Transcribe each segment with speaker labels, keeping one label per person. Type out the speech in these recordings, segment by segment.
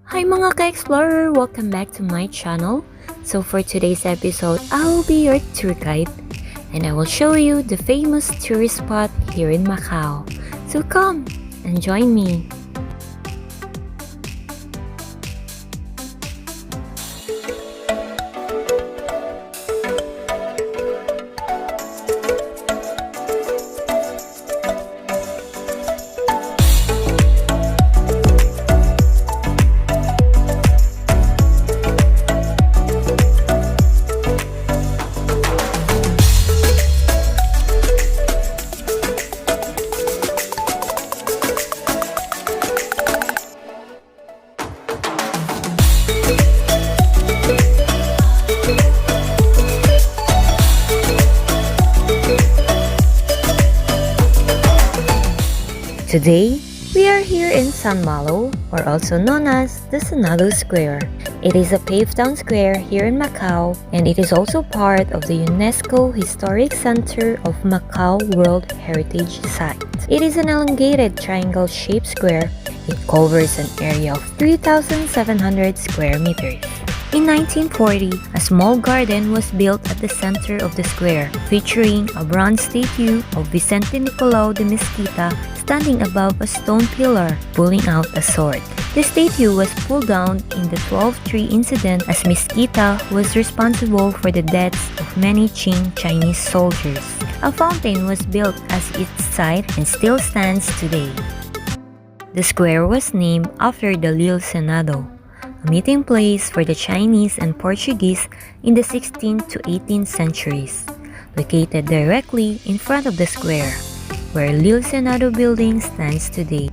Speaker 1: Hi mga ka-explorer! Welcome back to my channel. So for today's episode, I will be your tour guide and I will show you the famous tourist spot here in Macau. So come and join me. Today, we are here in San Malo, or also known as the SENADO Square. It is a paved town square here in Macau, and it is also part of the UNESCO Historic Center of Macau World Heritage Site. It is an elongated triangle-shaped square. It covers an area of 3,700 square meters. In 1940, a small garden was built at the center of the square, featuring a bronze statue of Vicente Nicolau de Mesquita standing above a stone pillar, pulling out a sword. The statue was pulled down in the 12-tree incident as Mesquita was responsible for the deaths of many Qing Chinese soldiers. A fountain was built as its site and still stands today. The square was named after the Lille Senado, a meeting place for the Chinese and Portuguese in the 16th to 18th centuries, located directly in front of the square, where Lille Senado building stands today.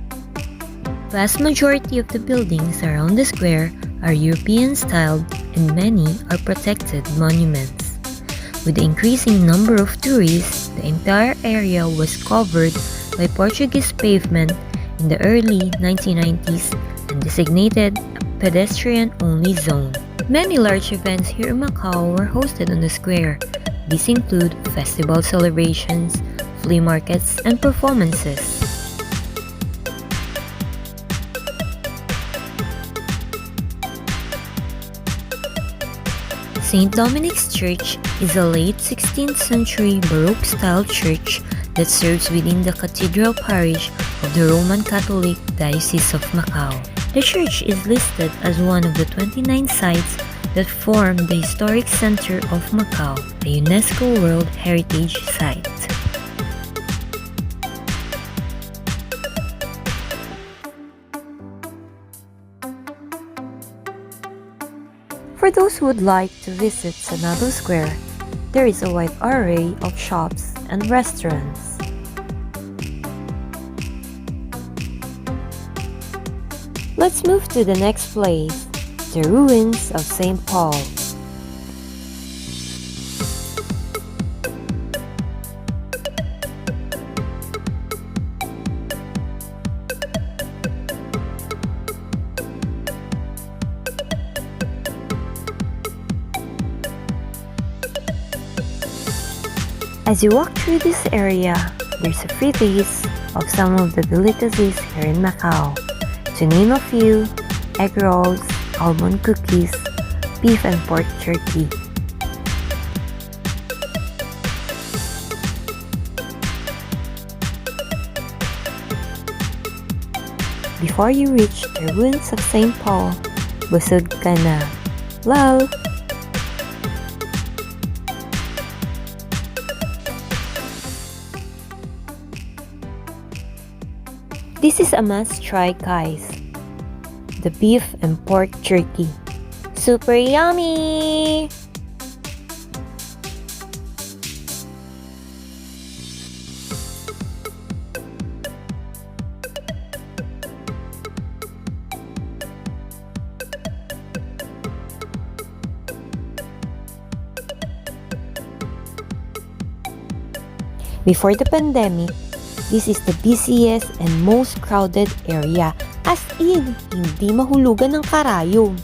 Speaker 1: Vast majority of the buildings around the square are European-styled and many are protected monuments. With the increasing number of tourists, the entire area was covered by Portuguese pavement in the early 1990s and designated pedestrian-only zone. Many large events here in Macau were hosted on the square. These include festival celebrations, flea markets, and performances. St. Dominic's Church is a late 16th century Baroque-style church that serves within the cathedral parish of the Roman Catholic Diocese of Macau. The church is listed as one of the 29 sites that form the historic center of Macau, a UNESCO World Heritage Site. For those who would like to visit SENADO Square, there is a wide array of shops and restaurants. Let's move to the next place, the ruins of St. Paul. As you walk through this area, there's a free taste of some of the delicacies here in Macau. To name a few, egg rolls, almond cookies, beef and pork jerky. Before you reach the ruins of St. Paul, busog ka na. Lol! This is a must-try, guys. The beef and pork jerky. Super yummy! Before the pandemic, this is the busiest and most crowded area. As in, hindi mahulugan ng karayom.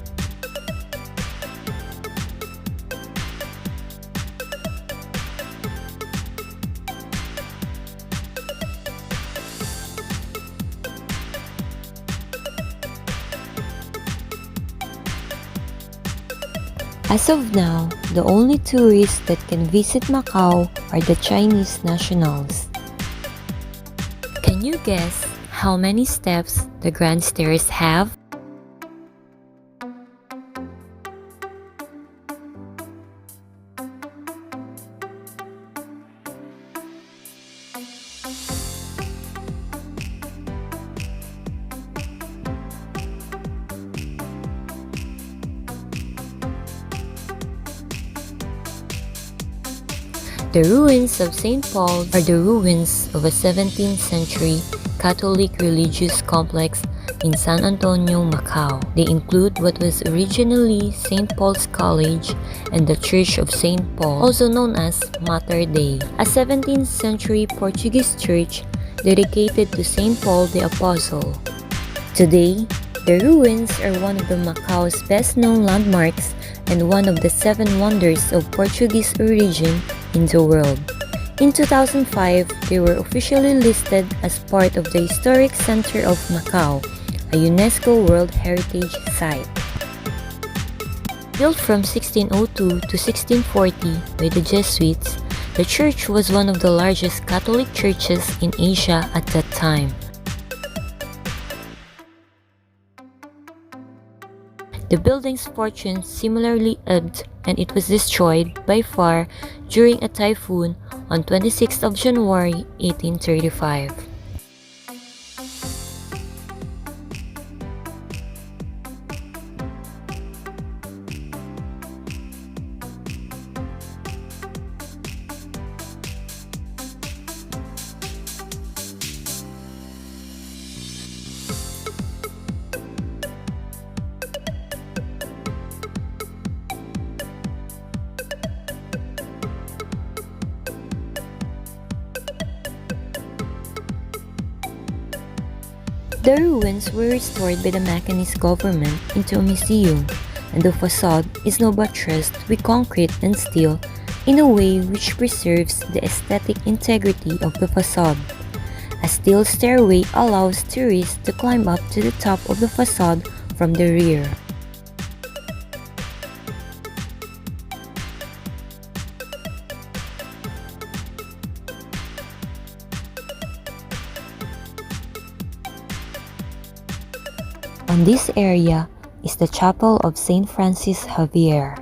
Speaker 1: As of now, the only tourists that can visit Macau are the Chinese nationals. Can you guess how many steps the grand stairs have? The ruins of St. Paul are the ruins of a 17th century Catholic religious complex in San Antonio, Macau. They include what was originally St. Paul's College and the Church of St. Paul, also known as Mater Dei, a 17th century Portuguese church dedicated to St. Paul the Apostle. Today, the ruins are one of the Macau's best-known landmarks and one of the 7 wonders of Portuguese origin in the world. In 2005, they were officially listed as part of the Historic Center of Macau, a UNESCO World Heritage Site. Built from 1602 to 1640 by the Jesuits, the church was one of the largest Catholic churches in Asia at that time. The building's fortune similarly ebbed and it was destroyed by fire during a typhoon on 26th of January 1835. The ruins were restored by the Macanese government into a museum, and the facade is now buttressed with concrete and steel in a way which preserves the aesthetic integrity of the facade. A steel stairway allows tourists to climb up to the top of the facade from the rear. On this area is the Chapel of St. Francis Xavier.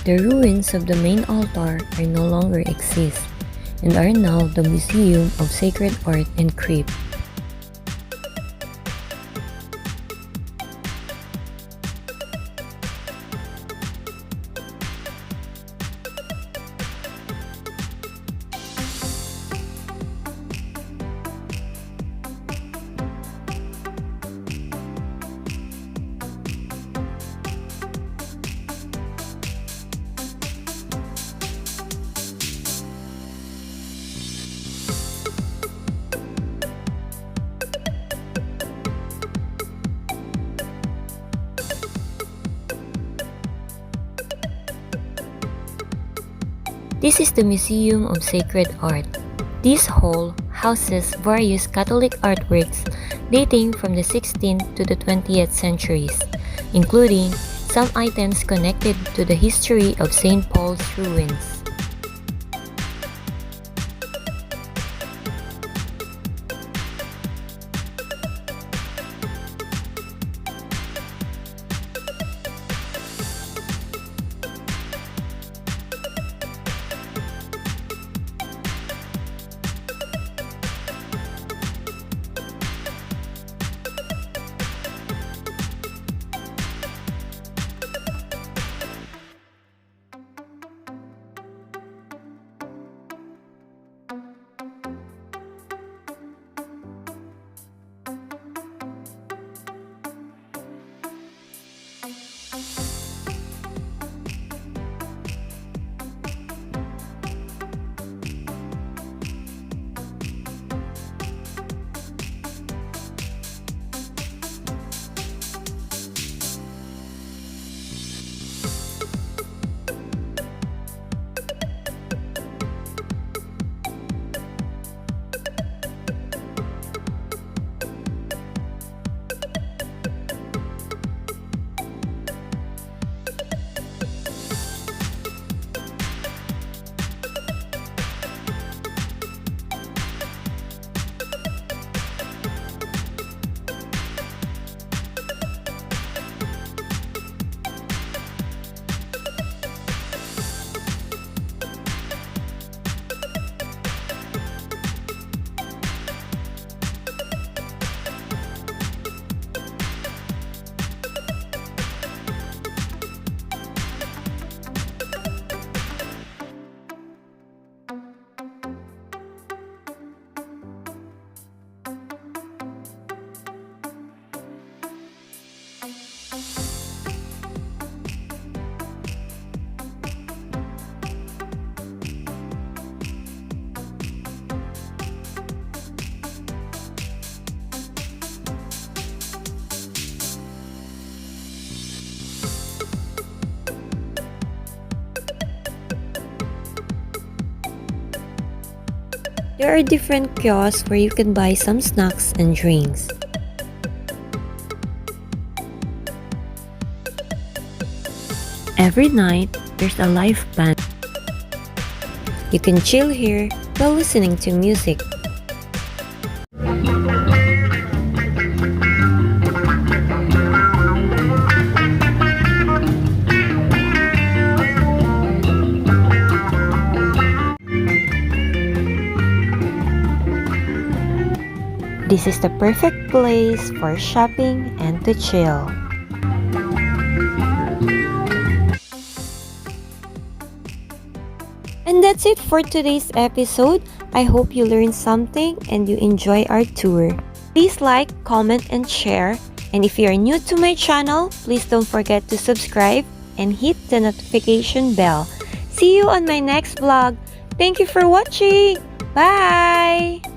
Speaker 1: The ruins of the main altar are no longer exist and are now the Museum of Sacred Art and Crypt. This is the Museum of Sacred Art. This hall houses various Catholic artworks dating from the 16th to the 20th centuries, including some items connected to the history of St. Paul's ruins. There are different kiosks where you can buy some snacks and drinks. Every night, there's a live band. You can chill here while listening to music. This is the perfect place for shopping and to chill. And that's it for today's episode. I hope you learned something and you enjoy our tour. Please like, comment, and share. And if you are new to my channel, please don't forget to subscribe and hit the notification bell. See you on my next vlog. Thank you for watching. Bye!